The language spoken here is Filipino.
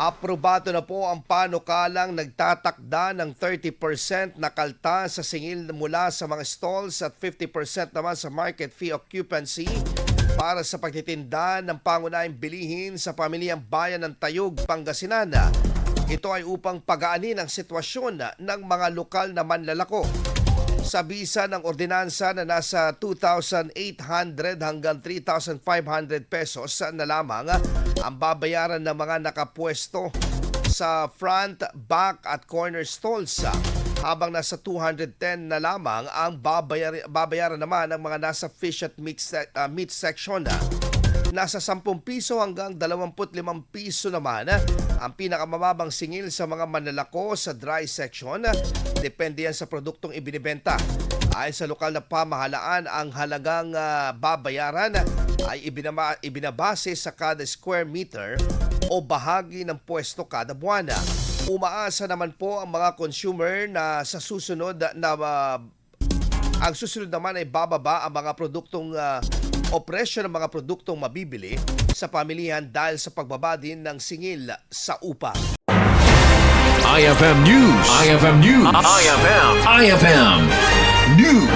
Aprobado na po ang panukalang nagtatakda ng 30% na kalta sa singil mula sa mga stalls at 50% naman sa market fee occupancy para sa pagtitinda ng pangunahing bilihin sa pamilyang bayan ng Tayug, Pangasinan. Ito ay upang pagaanin ang sitwasyon ng mga lokal na manlalako. Sa bisa ng ordinansa na nasa 2,800 hanggang 3,500 pesos na lamang ang babayaran ng mga nakapwesto sa front, back at corner stalls, habang nasa 210 na lamang ang babayaran naman ng mga nasa fish at meat section. Nasa 10 piso hanggang 25 piso naman ang pinakamababang singil sa mga manlalako sa dry section. Depende yan sa produktong ibinibenta. Ayon sa lokal na pamahalaan, ang halagang babayaran ay ibinabase sa kada square meter o bahagi ng pwesto kada buwan. Umaasa naman po ang mga consumer na sa susunod na ang susunod naman ay bababa ang mga produktong o presyo ng mga produktong mabibili sa pamilihan dahil sa pagbaba din ng singil sa upa. IFM News. IFM News. IFM News.